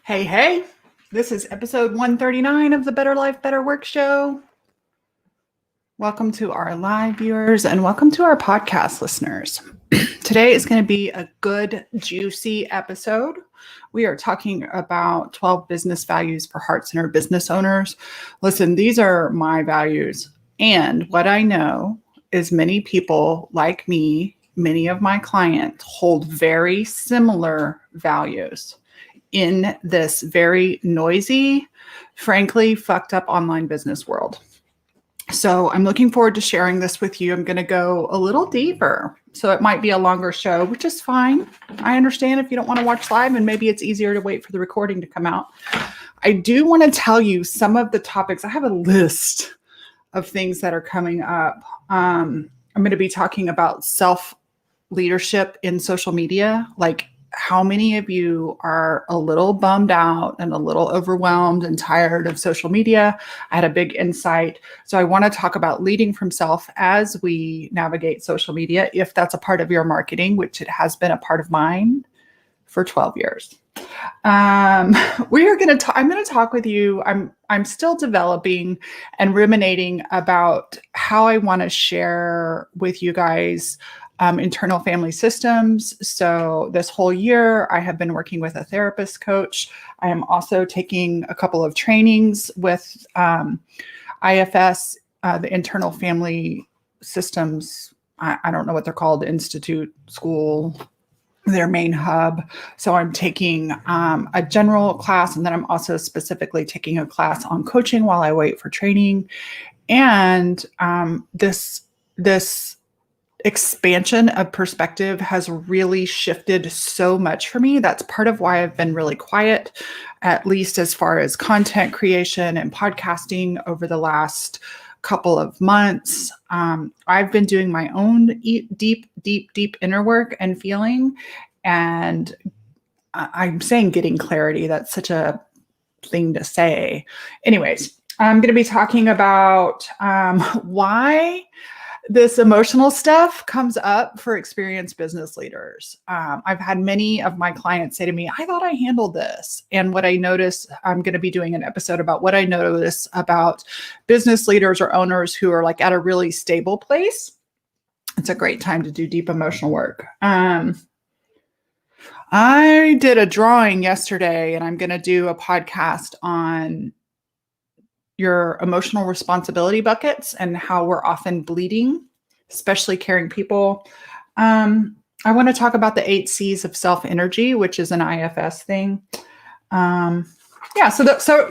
Hey, hey, this is episode 139 of the Better Life, Better Work show. Welcome to our live viewers and welcome to our podcast listeners. Today is going to be a good, juicy episode. We are talking about 12 business values for heart-centered business owners. Listen, these are my values. And what I know is many people like me, many of my clients hold very similar values in this very noisy, frankly, fucked up online business world. So I'm looking forward to sharing this with you. I'm going to go a little deeper. So it might be a longer show, which is fine. I understand if you don't want to watch live and maybe it's easier to wait for the recording to come out. I do want to tell you some of the topics. I have a list of things that are coming up. I'm going to be talking about self-leadership in social media, like how many of you are a little bummed out and a little overwhelmed and tired of social media? I had a big insight. So I want to talk about leading from self as we navigate social media, if that's a part of your marketing, which it has been a part of mine for 12 years. I'm going to talk with you. I'm still developing and ruminating about how I want to share with you guys internal family systems. So this whole year, I have been working with a therapist coach. I am also taking a couple of trainings with IFS, the Internal Family Systems. I don't know what they're called, Institute, School, their main hub. So I'm taking a general class, and then I'm also specifically taking a class on coaching while I wait for training. And this expansion of perspective has really shifted so much for me. That's part of why I've been really quiet, at least as far as content creation and podcasting over the last couple of months. I've been doing my own deep inner work and feeling. And I'm saying getting clarity. That's such a thing to say. Anyways, I'm going to be talking about why this emotional stuff comes up for experienced business leaders. I've had many of my clients say to me, I thought I handled this. And what I noticed, I'm going to be doing an episode about what I notice about business leaders or owners who are like at a really stable place. It's a great time to do deep emotional work. I did a drawing yesterday, and I'm going to do a podcast on your emotional responsibility buckets and how we're often bleeding, especially caring people. I want to talk about the 8 C's of self-energy, which is an IFS thing. So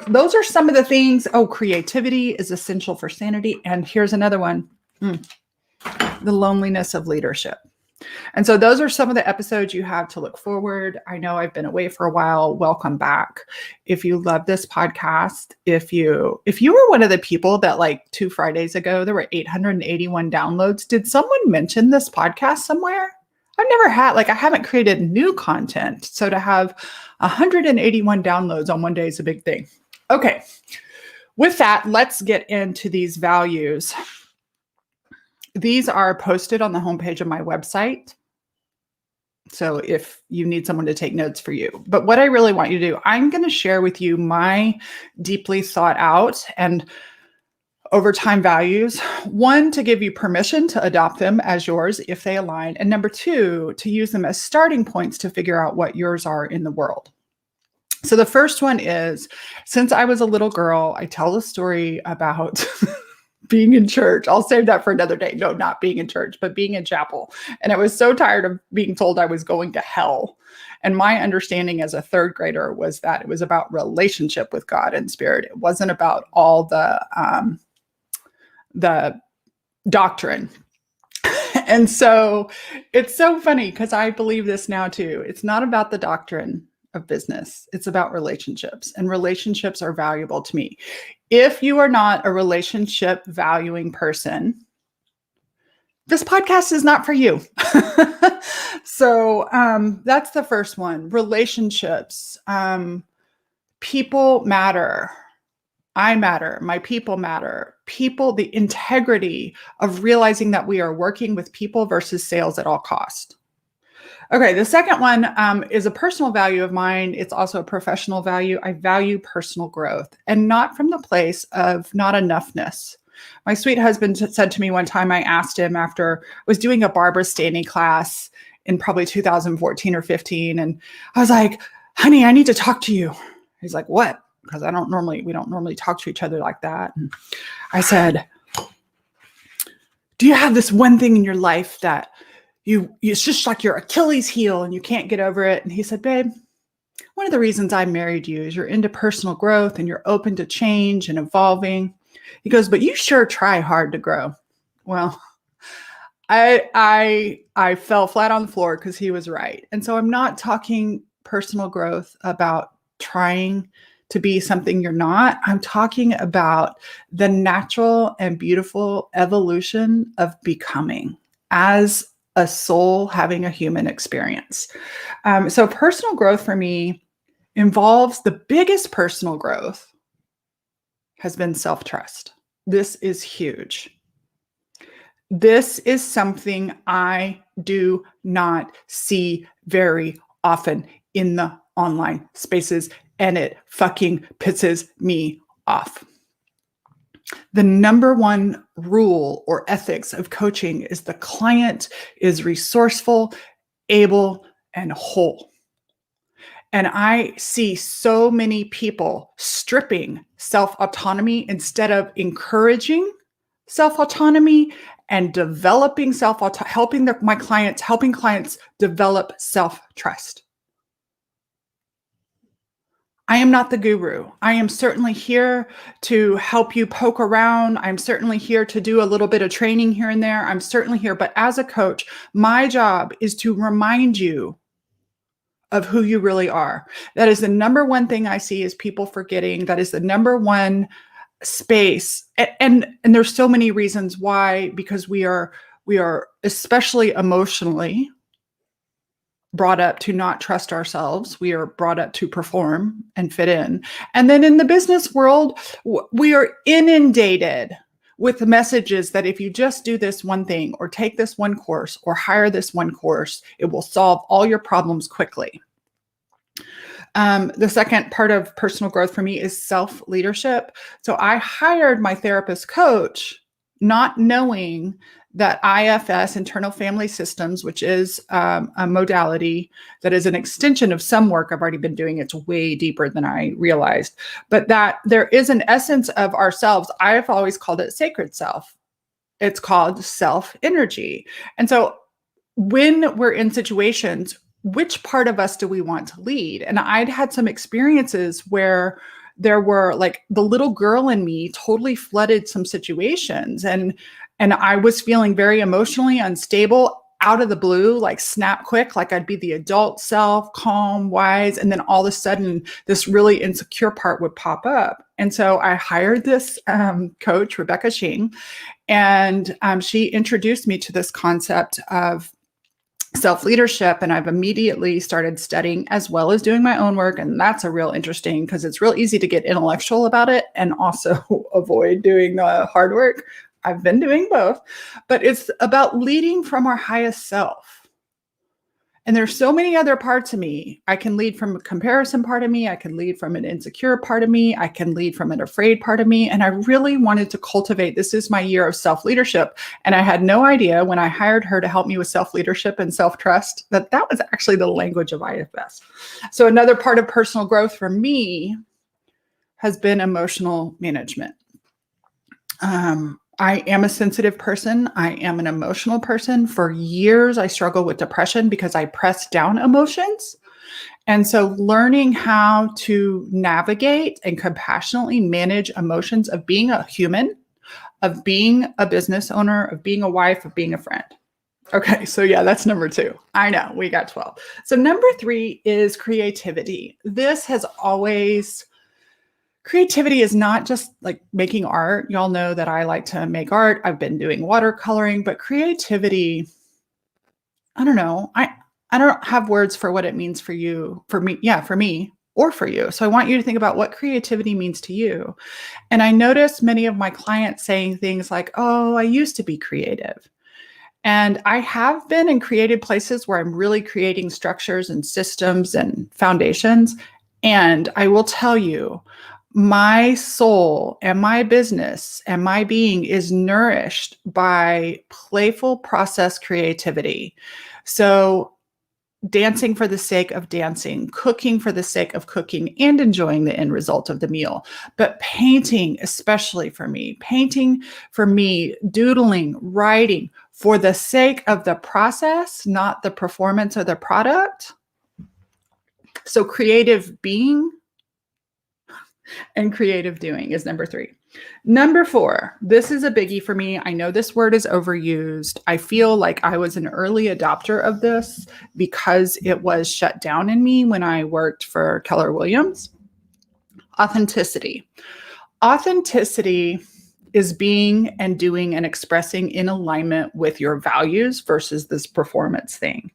those are some of the things. Oh, creativity is essential for sanity. And here's another one, the loneliness of leadership. And so those are some of the episodes you have to look forward. I know I've been away for a while. Welcome back. If you love this podcast, if you were one of the people that like 2 Fridays ago, there were 881 downloads. Did someone mention this podcast somewhere? I've never had, I haven't created new content. So to have 181 downloads on one day is a big thing. Okay. With that, let's get into these values. These are posted on the homepage of my website. So if you need someone to take notes for you, but what I really want you to do, I'm going to share with you my deeply thought out and over time values. 1, to give you permission to adopt them as yours if they align. And number 2, to use them as starting points to figure out what yours are in the world. So the first one is, since I was a little girl, I tell a story about being in church. I'll save that for another day. No, not being in church, but being in chapel. And I was so tired of being told I was going to hell. And my understanding as a 3rd grader was that it was about relationship with God and spirit. It wasn't about all the doctrine. And so it's so funny because I believe this now too. It's not about the doctrine of business. It's about relationships, and relationships are valuable to me. If you are not a relationship valuing person, this podcast is not for you. So that's the first one. Relationships. People matter. I matter. My people matter. People, the integrity of realizing that we are working with people versus sales at all cost. Okay, the second one is a personal value of mine. It's also a professional value. I value personal growth, and not from the place of not enoughness. My sweet husband said to me one time, I asked him after I was doing a Barbara Stanley class in probably 2014 or 15. And I was like, honey, I need to talk to you. He's like, what? Because we don't normally talk to each other like that. And I said, do you have this one thing in your life that it's just like your Achilles heel and you can't get over it? And he said, babe, one of the reasons I married you is you're into personal growth and you're open to change and evolving. He goes, but you sure try hard to grow. Well, I fell flat on the floor because he was right. And so I'm not talking personal growth about trying to be something you're not. I'm talking about the natural and beautiful evolution of becoming as a soul having a human experience. So personal growth for me involves the biggest personal growth has been self-trust. This is huge. This is something I do not see very often in the online spaces, and it fucking pisses me off. The number one rule or ethics of coaching is the client is resourceful, able, and whole. And I see so many people stripping self-autonomy instead of encouraging self-autonomy and developing helping clients develop self-trust. I am not the guru. I am certainly here to help you poke around. I'm certainly here to do a little bit of training here and there. I'm certainly here. But as a coach, my job is to remind you of who you really are. That is the number one thing I see is people forgetting. That is the number one space. And there's so many reasons why, because we are especially emotionally brought up to not trust ourselves. We are brought up to perform and fit in. And then in the business world, we are inundated with the messages that if you just do this one thing or take this one course or hire this one course, it will solve all your problems quickly. The second part of personal growth for me is self-leadership. So I hired my therapist coach, not knowing that IFS, internal family systems, which is a modality that is an extension of some work I've already been doing. It's way deeper than I realized, but that there is an essence of ourselves. I've always called it sacred self. It's called self energy. And so when we're in situations, which part of us do we want to lead? And I'd had some experiences where there were like the little girl in me totally flooded some situations. And I was feeling very emotionally unstable out of the blue, like snap quick, like I'd be the adult self, calm, wise. And then all of a sudden this really insecure part would pop up. And so I hired this coach, Rebecca Shing, and she introduced me to this concept of self-leadership. And I've immediately started studying as well as doing my own work. And that's a real interesting because it's real easy to get intellectual about it and also avoid doing the hard work. I've been doing both, but it's about leading from our highest self. And there's so many other parts of me. I can lead from a comparison part of me. I can lead from an insecure part of me. I can lead from an afraid part of me. And I really wanted to cultivate, this is my year of self-leadership. And I had no idea when I hired her to help me with self-leadership and self-trust that that was actually the language of IFS. So another part of personal growth for me has been emotional management. I am a sensitive person. I am an emotional person. For years, I struggled with depression because I pressed down emotions. And so learning how to navigate and compassionately manage emotions of being a human, of being a business owner, of being a wife, of being a friend. Okay, so yeah, that's number 2. I know, we got 12. So number 3 is creativity. This has always... Creativity is not just like making art. Y'all know that I like to make art. I've been doing watercoloring, but creativity, I don't know. I don't have words for what it means for you, for me, or for you. So I want you to think about what creativity means to you. And I noticed many of my clients saying things like, oh, I used to be creative. And I have been in creative places where I'm really creating structures and systems and foundations. And I will tell you, my soul and my business and my being is nourished by playful process creativity. So, dancing for the sake of dancing, cooking for the sake of cooking, and enjoying the end result of the meal. But painting, especially for me, doodling, writing for the sake of the process, not the performance or the product. So creative being and creative doing is number 3. Number 4, this is a biggie for me. I know this word is overused. I feel like I was an early adopter of this because it was shut down in me when I worked for Keller Williams. Authenticity. Authenticity is being and doing and expressing in alignment with your values versus this performance thing.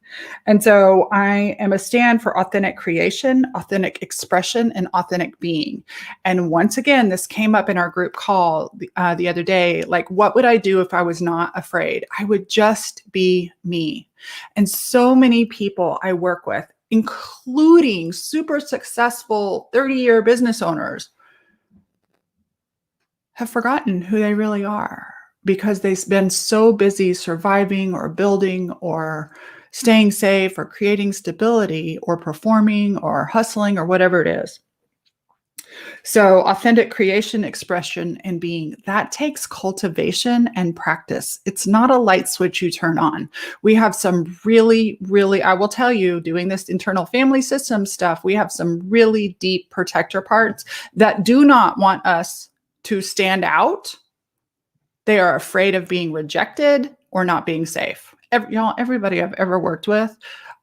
And so I am a stand for authentic creation, authentic expression, and authentic being. And once again, this came up in our group call the other day. Like, what would I do if I was not afraid? I would just be me. And so many people I work with, including super successful 30-year business owners, have forgotten who they really are because they've been so busy surviving or building or staying safe or creating stability or performing or hustling or whatever it is. So authentic creation, expression, and being, that takes cultivation and practice. It's not a light switch you turn on. We have some really, I will tell you, doing this internal family system stuff, we have some really deep protector parts that do not want us to stand out. They are afraid of being rejected or not being safe. Everybody I've ever worked with,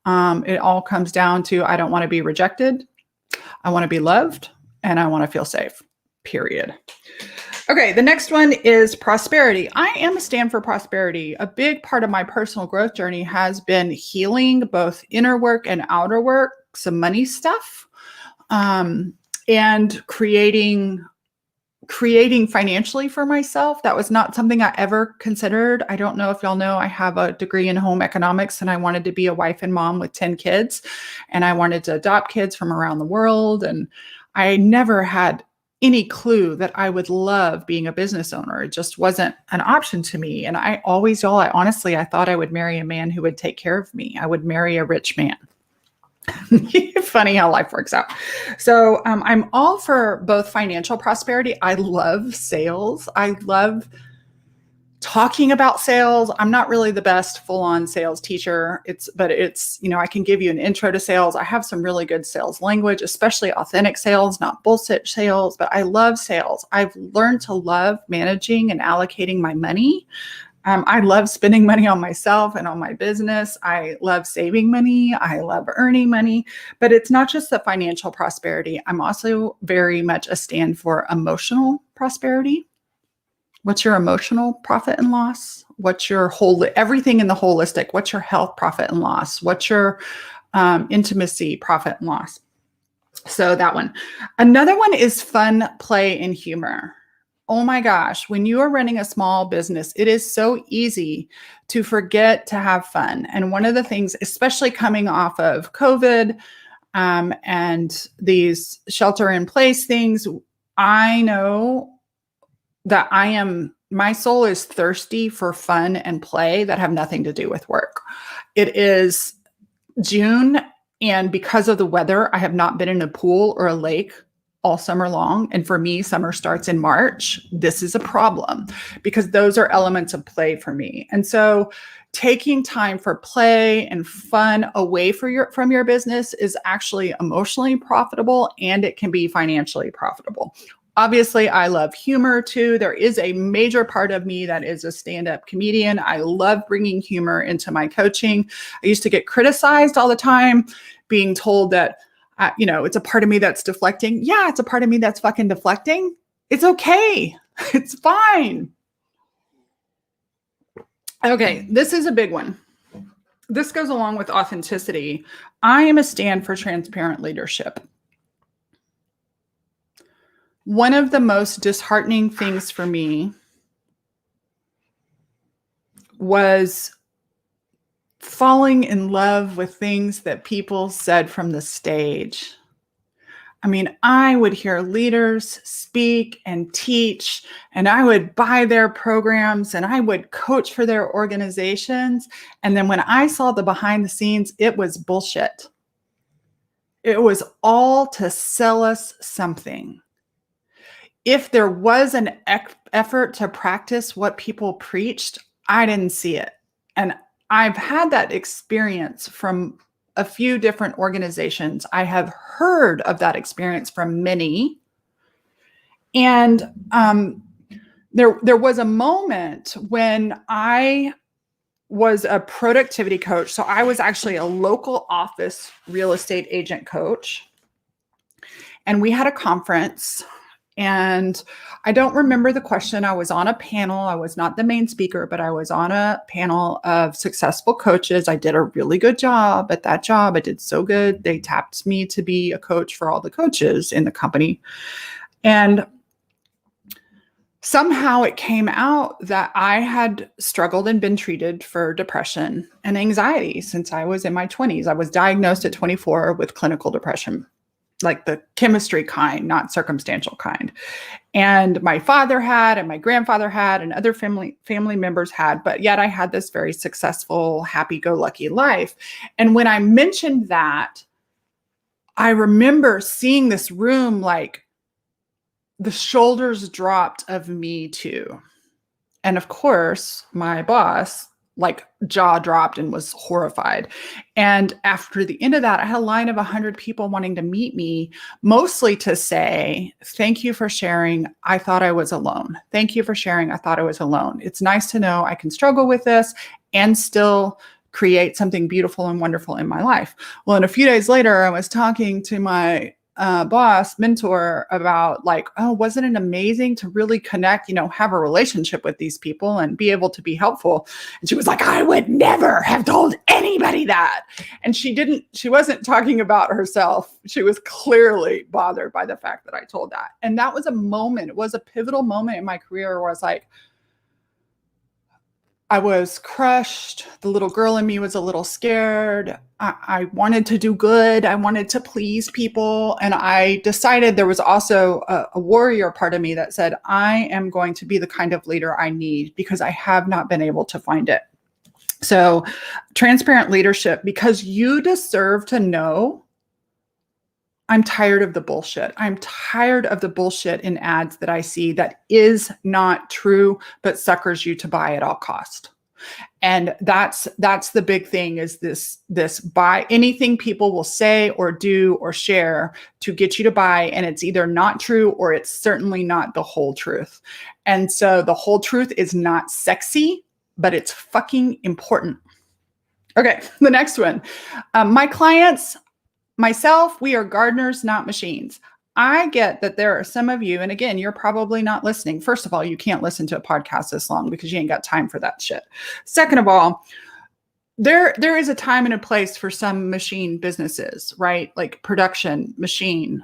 it all comes down to, I don't want to be rejected. I want to be loved and I want to feel safe, period. Okay, the next one is prosperity. I am a stand for prosperity. A big part of my personal growth journey has been healing both inner work and outer work, some money stuff, and creating financially for myself. That was not something I ever considered. I don't know if y'all know, I have a degree in home economics and I wanted to be a wife and mom with 10 kids. And I wanted to adopt kids from around the world. And I never had any clue that I would love being a business owner. It just wasn't an option to me. And I thought I would marry a man who would take care of me. I would marry a rich man. Funny how life works out. So I'm all for both financial prosperity. I love sales. I love talking about sales. I'm not really the best full-on sales teacher. But I can give you an intro to sales. I have some really good sales language, especially authentic sales, not bullshit sales, but I love sales. I've learned to love managing and allocating my money. I love spending money on myself and on my business. I love saving money. I love earning money, but it's not just the financial prosperity. I'm also very much a stand for emotional prosperity. What's your emotional profit and loss? What's your everything in the holistic? What's your health profit and loss? What's your intimacy profit and loss? So that one. Another one is fun, play, and humor. Oh my gosh, when you are running a small business, it is so easy to forget to have fun. And one of the things, especially coming off of COVID and these shelter in place things, I know that my soul is thirsty for fun and play that have nothing to do with work. It is June, and because of the weather, I have not been in a pool or a lake all summer long. And for me, summer starts in March. This is a problem because those are elements of play for me. And so taking time for play and fun away from your business is actually emotionally profitable, and it can be financially profitable. Obviously, I love humor too. There is a major part of me that is a stand-up comedian. I love bringing humor into my coaching. I used to get criticized all the time, being told that it's a part of me that's deflecting. Yeah, it's a part of me that's fucking deflecting. It's okay. It's fine. Okay, this is a big one. This goes along with authenticity. I am a stand for transparent leadership. One of the most disheartening things for me was falling in love with things that people said from the stage. I mean, I would hear leaders speak and teach, and I would buy their programs and I would coach for their organizations. And then when I saw the behind the scenes, it was bullshit. It was all to sell us something. If there was an effort to practice what people preached, I didn't see it. And I've had that experience from a few different organizations. I have heard of that experience from many. And there was a moment when I was a productivity coach. So I was actually a local office real estate agent coach. And we had a conference. And I don't remember the question. I was on a panel. I was not the main speaker, but I was on a panel of successful coaches. I did a really good job at that job. I did so good. They tapped me to be a coach for all the coaches in the company. And somehow it came out that I had struggled and been treated for depression and anxiety since I was in my 20s. I was diagnosed at 24 with clinical depression, like the chemistry kind, not circumstantial kind. And my father had, and my grandfather had, and other family members had, but yet I had this very successful, happy-go-lucky life. And when I mentioned that, I remember seeing this room, like the shoulders dropped of me too. And of course, my boss, like jaw dropped and was horrified. And after the end of that, I had a line of 100 people wanting to meet me, mostly to say, thank you for sharing. I thought I was alone. Thank you for sharing. I thought I was alone. It's nice to know I can struggle with this and still create something beautiful and wonderful in my life. Well, and a few days later, I was talking to my boss, mentor, about like, oh, wasn't it amazing to really connect, have a relationship with these people and be able to be helpful? And she was like, I would never have told anybody that. And she wasn't talking about herself. She was clearly bothered by the fact that I told that. And that was a moment, it was a pivotal moment in my career where I was like, I was crushed. The little girl in me was a little scared. I wanted to do good. I wanted to please people. And I decided there was also a warrior part of me that said, I am going to be the kind of leader I need because I have not been able to find it. So transparent leadership, because you deserve to know I'm tired of the bullshit. I'm tired of the bullshit in ads that I see that is not true, but suckers you to buy at all cost. And that's the big thing, is this buy anything people will say or do or share to get you to buy. And it's either not true or it's certainly not the whole truth. And so the whole truth is not sexy, but it's fucking important. Okay, the next one. My clients, myself, we are gardeners, not machines. I get that there are some of you, and again, you're probably not listening. First of all, you can't listen to a podcast this long because you ain't got time for that shit. Second of all, there is a time and a place for some machine businesses, right? Like production, machine,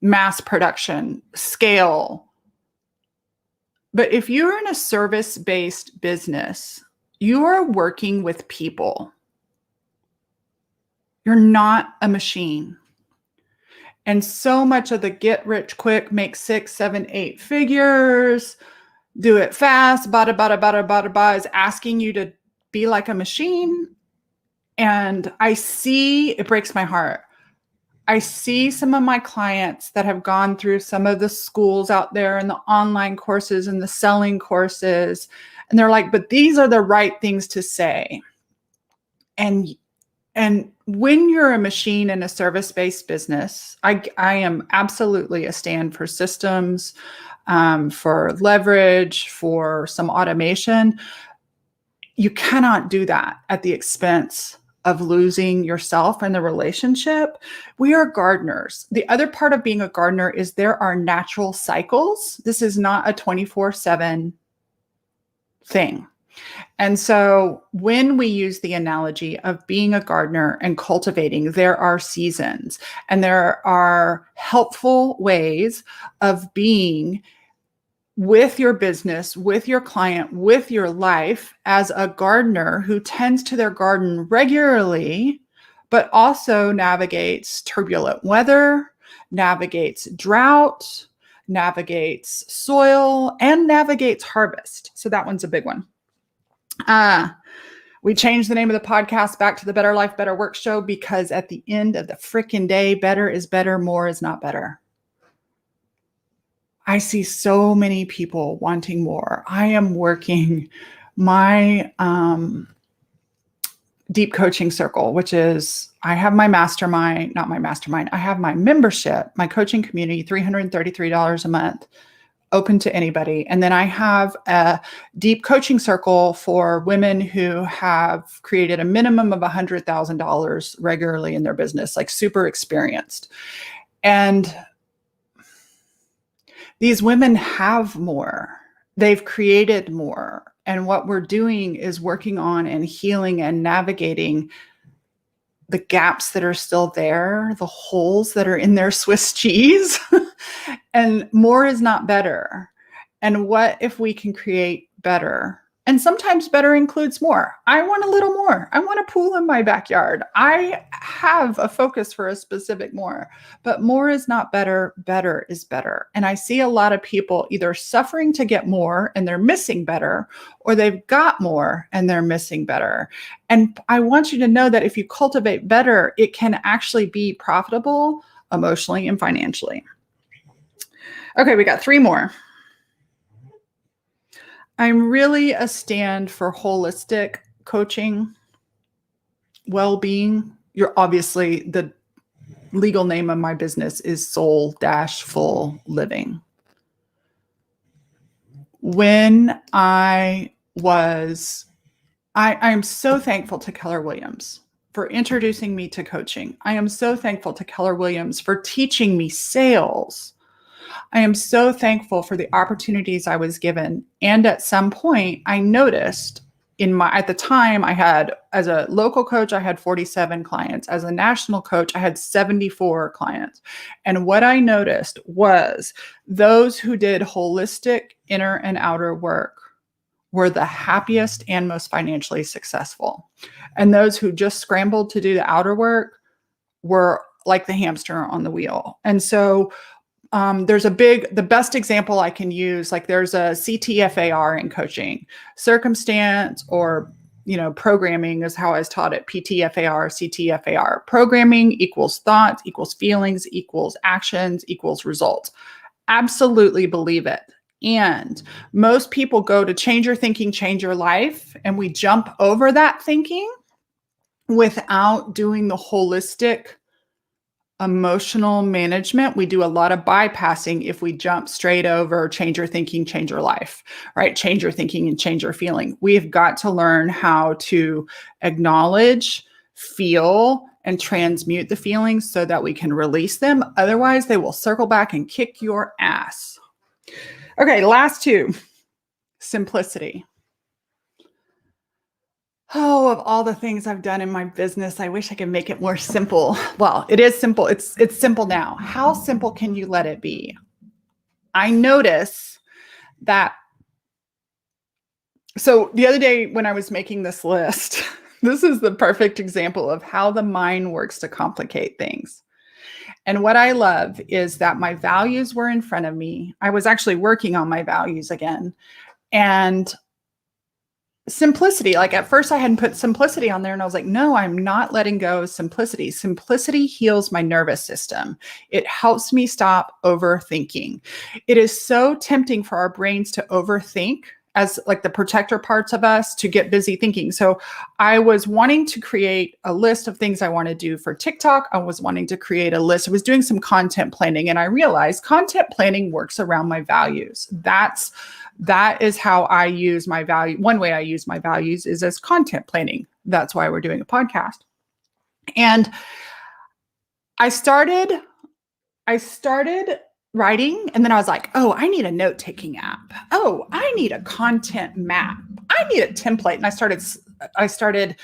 mass production, scale. But if you're in a service-based business, you are working with people. You're not a machine. And so much of the get rich quick, make 6, 7, 8 figures, do it fast, bada, bada, bada, bada, bada, is asking you to be like a machine. And I see, it breaks my heart. I see some of my clients that have gone through some of the schools out there and the online courses and the selling courses. And they're like, but these are the right things to say. And when you're a machine in a service-based business, I am absolutely a stand for systems, for leverage, for some automation. You cannot do that at the expense of losing yourself and the relationship. We are gardeners. The other part of being a gardener is there are natural cycles. This is not a 24/7 thing. And so when we use the analogy of being a gardener and cultivating, there are seasons and there are helpful ways of being with your business, with your client, with your life as a gardener who tends to their garden regularly, but also navigates turbulent weather, navigates drought, navigates soil, and navigates harvest. So that one's a big one. We changed the name of the podcast back to the Better Life, Better Work Show because at the end of the freaking day, better is better, more is not better. I see so many people wanting more. I am working my deep coaching circle, which is I have my mastermind, not my mastermind. I have my membership, my coaching community, $333 a month, open to anybody. And then I have a deep coaching circle for women who have created a minimum of $100,000 regularly in their business, like super experienced. And these women have more. They've created more. And what we're doing is working on and healing and navigating the gaps that are still there, the holes that are in their Swiss cheese. And more is not better. And what if we can create better? And sometimes better includes more. I want a little more. I want a pool in my backyard. I have a focus for a specific more, but more is not better. Better is better. And I see a lot of people either suffering to get more and they're missing better, or they've got more and they're missing better. And I want you to know that if you cultivate better, it can actually be profitable emotionally and financially. Okay, we got 3 more. I'm really a stand for holistic coaching, well-being. You're obviously, the legal name of my business is Soul-Full Living. When I'm so thankful to Keller Williams for introducing me to coaching. I am so thankful to Keller Williams for teaching me sales. I am so thankful for the opportunities I was given. And at some point I noticed at the time I had, as a local coach, I had 47 clients. As a national coach, I had 74 clients. And what I noticed was those who did holistic inner and outer work were the happiest and most financially successful. And those who just scrambled to do the outer work were like the hamster on the wheel. And so there's the best example I can use, like there's a CTFAR in coaching, circumstance or, programming is how I was taught it, PTFAR, CTFAR. Programming equals thoughts, equals feelings, equals actions, equals results. Absolutely believe it. And most people go to change your thinking, change your life, and we jump over that thinking without doing the holistic emotional management. We do a lot of bypassing if we jump straight over change your thinking, change your life, right? Change your thinking and change your feeling. We've got to learn how to acknowledge, feel, and transmute the feelings so that we can release them. Otherwise, they will circle back and kick your ass. Okay, last 2. Simplicity. Oh, of all the things I've done in my business, I wish I could make it more simple. Well, it is simple. It's simple now. How simple can you let it be? I notice that. So the other day when I was making this list, this is the perfect example of how the mind works to complicate things. And what I love is that my values were in front of me. I was actually working on my values again. And simplicity, like at first I hadn't put simplicity on there and I was like, no, I'm not letting go of simplicity. Simplicity heals my nervous system. It helps me stop overthinking. It is so tempting for our brains to overthink as like the protector parts of us to get busy thinking. So I was wanting to create a list of things I want to do for TikTok. I was wanting to create a list. I was doing some content planning and I realized content planning works around my values. That is how I use my value. One way I use my values is as content planning. That's why we're doing a podcast. And I started writing, and then I was like, oh, I need a note-taking app. Oh, I need a content map. I need a template. And I started,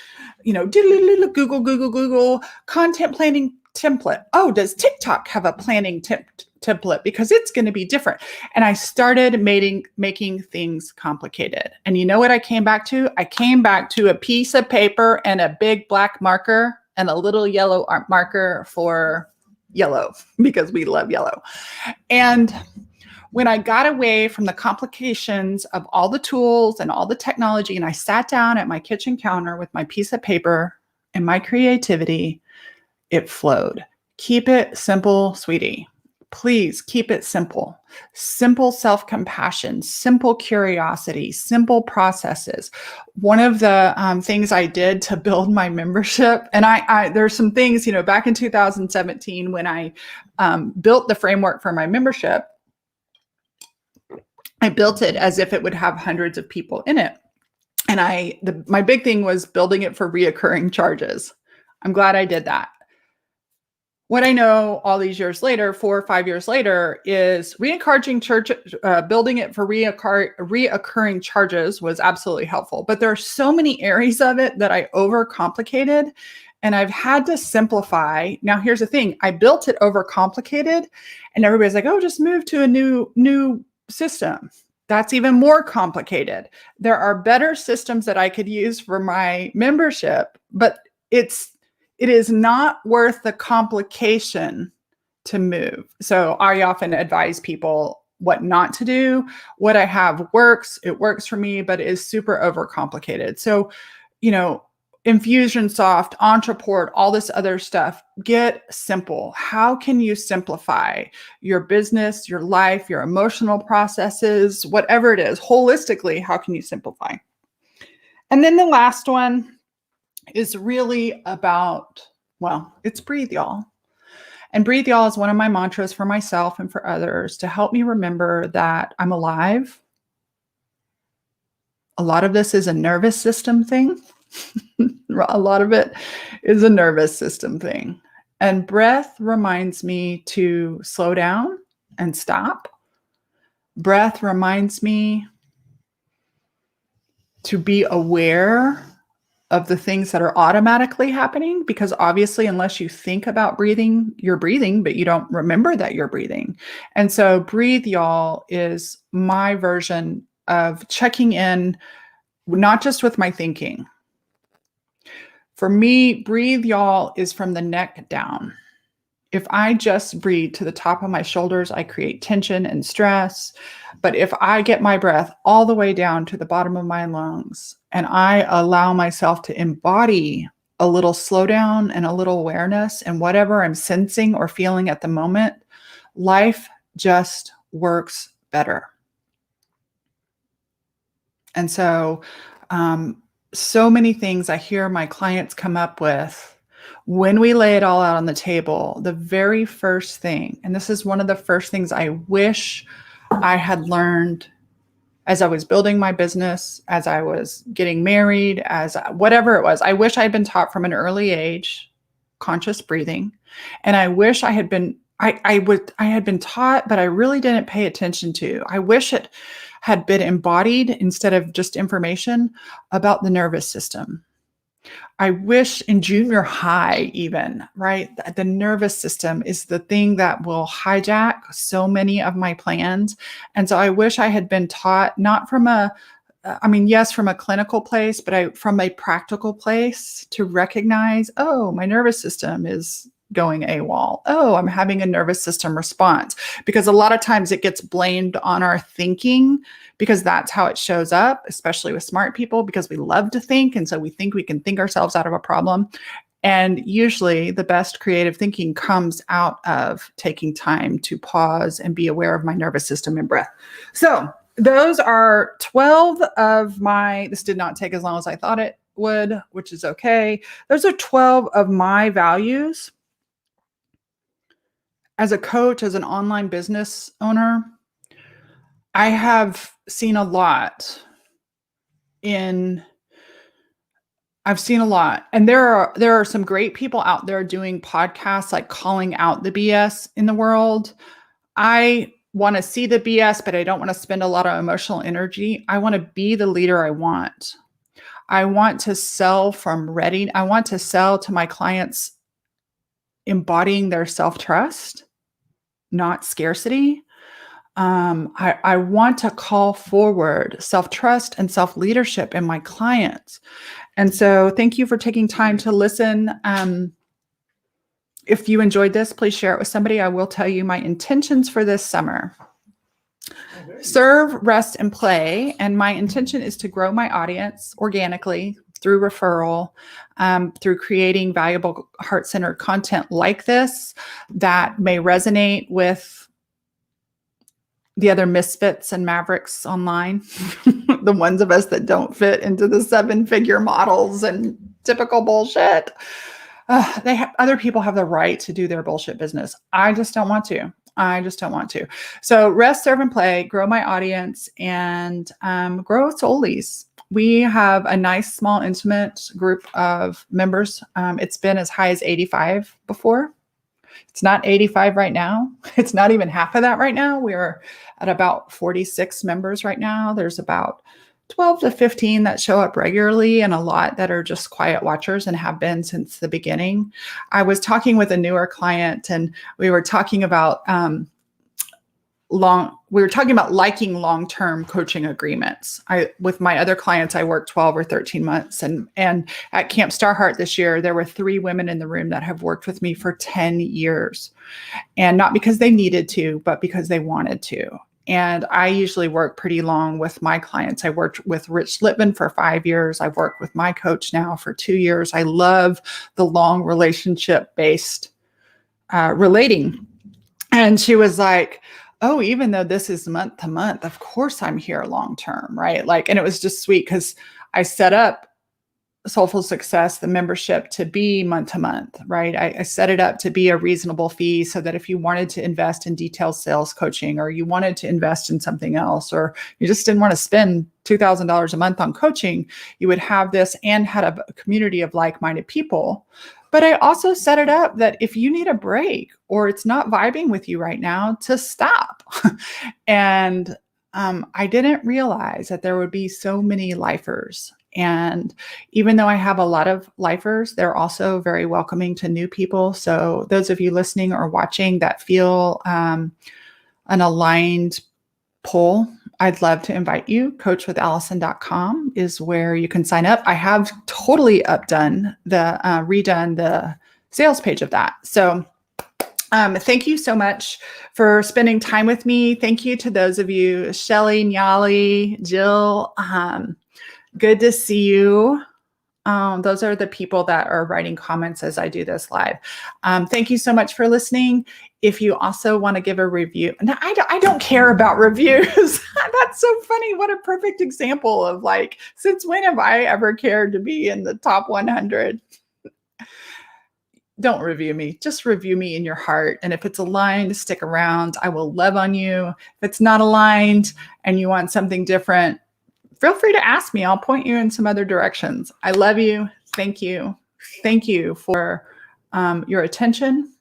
Google content planning template. Oh, does TikTok have a planning template? Because it's going to be different. And I started making things complicated. And you know what I came back to? I came back to a piece of paper and a big black marker and a little yellow marker for yellow, because we love yellow. And when I got away from the complications of all the tools and all the technology, and I sat down at my kitchen counter with my piece of paper and my creativity, it flowed. Keep it simple, sweetie. Please keep it simple. Simple self-compassion, simple curiosity, simple processes. One of the things I did to build my membership, and there's some things, back in 2017 when I built the framework for my membership, I built it as if it would have hundreds of people in it. And my big thing was building it for reoccurring charges. I'm glad I did that. What I know all these years later, 4 or 5 years later, is building it for reoccurring charges was absolutely helpful. But there are so many areas of it that I overcomplicated, and I've had to simplify. Now, here's the thing. I built it overcomplicated, and everybody's like, oh, just move to a new system. That's even more complicated. There are better systems that I could use for my membership, but it is not worth the complication to move. So I often advise people what not to do. What I have works. It works for me, but it is super overcomplicated. So, Infusionsoft, Ontraport, all this other stuff, get simple. How can you simplify your business, your life, your emotional processes, whatever it is, holistically, how can you simplify? And then the last one is really about, it's breathe, y'all. And breathe, y'all is one of my mantras for myself and for others to help me remember that I'm alive. A lot of this is a nervous system thing. A lot of it is a nervous system thing. And breath reminds me to slow down and stop. Breath reminds me to be aware of the things that are automatically happening, because obviously, unless you think about breathing, you're breathing, but you don't remember that you're breathing. And so breathe, y'all, is my version of checking in, not just with my thinking. For me, breathe, y'all, is from the neck down. If I just breathe to the top of my shoulders, I create tension and stress. But if I get my breath all the way down to the bottom of my lungs and I allow myself to embody a little slowdown and a little awareness and whatever I'm sensing or feeling at the moment, life just works better. And so many things I hear my clients come up with when we lay it all out on the table. The very first thing, and this is one of the first things I wish I had learned as I was building my business, as I was getting married, as whatever it was, I wish I had been taught from an early age, conscious breathing. And I wish I had been, I had been taught, but I really didn't pay attention to. I wish it had been embodied instead of just information about the nervous system. I wish in junior high even, right? The nervous system is the thing that will hijack so many of my plans. And so I wish I had been taught not from from a clinical place, but from a practical place to recognize, oh, my nervous system is going AWOL. Oh, I'm having a nervous system response. Because a lot of times it gets blamed on our thinking, because that's how it shows up, especially with smart people, because we love to think. And so we think we can think ourselves out of a problem. And usually the best creative thinking comes out of taking time to pause and be aware of my nervous system and breath. So those are 12 of this did not take as long as I thought it would, which is okay. Those are 12 of my values as a coach, as an online business owner. I have seen a lot and there are some great people out there doing podcasts, like calling out the BS in the world. I want to see the BS, but I don't want to spend a lot of emotional energy. I want to be the leader I want. I want to sell from ready. I want to sell to my clients embodying their self-trust, not scarcity. I want to call forward self-trust and self-leadership in my clients. And so thank you for taking time to listen. If you enjoyed this, please share it with somebody. I will tell you my intentions for this summer. Serve, rest, and play. And my intention is to grow my audience organically through referral, through creating valuable heart-centered content like this that may resonate with the other misfits and mavericks online, the ones of us that don't fit into the 7-figure models and typical bullshit. Other people have the right to do their bullshit business. I just don't want to. So rest, serve, and play, grow my audience, and grow Soulies. We have a nice, small, intimate group of members. It's been as high as 85 before. It's not 85 right now. It's not even half of that right now. We're at about 46 members right now. There's about 12 to 15 that show up regularly, and a lot that are just quiet watchers and have been since the beginning. I was talking with a newer client, and we were talking about liking long-term coaching agreements. With my other clients, I work 12 or 13 months. And at Camp Starheart this year, there were 3 women in the room that have worked with me for 10 years. And not because they needed to, but because they wanted to. And I usually work pretty long with my clients. I worked with Rich Litvin for 5 years. I've worked with my coach now for 2 years. I love the long relationship-based relating. And she was like, oh, even though this is month to month, of course I'm here long-term, right? And it was just sweet because I set up Soulful Success, the membership, to be month to month, right? I set it up to be a reasonable fee so that if you wanted to invest in detailed sales coaching, or you wanted to invest in something else, or you just didn't want to spend $2,000 a month on coaching, you would have this and had a community of like-minded people. But I also set it up that if you need a break or it's not vibing with you right now, to stop. And I didn't realize that there would be so many lifers. And even though I have a lot of lifers, they're also very welcoming to new people. So those of you listening or watching that feel an aligned pull, I'd love to invite you. Coachwithallison.com is where you can sign up. I have totally redone the sales page of that. So thank you so much for spending time with me. Thank you to those of you, Shelly, Nyali, Jill. Good to see you. Those are the people that are writing comments as I do this live. Thank you so much for listening. If you also want to give a review, now I don't care about reviews. That's so funny. What a perfect example of since when have I ever cared to be in the top 100? Don't review me. Just review me in your heart. And if it's aligned, stick around. I will love on you. If it's not aligned and you want something different, feel free to ask me. I'll point you in some other directions. I love you. Thank you. Thank you for your attention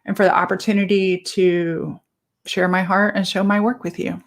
and for the opportunity to share my heart and show my work with you.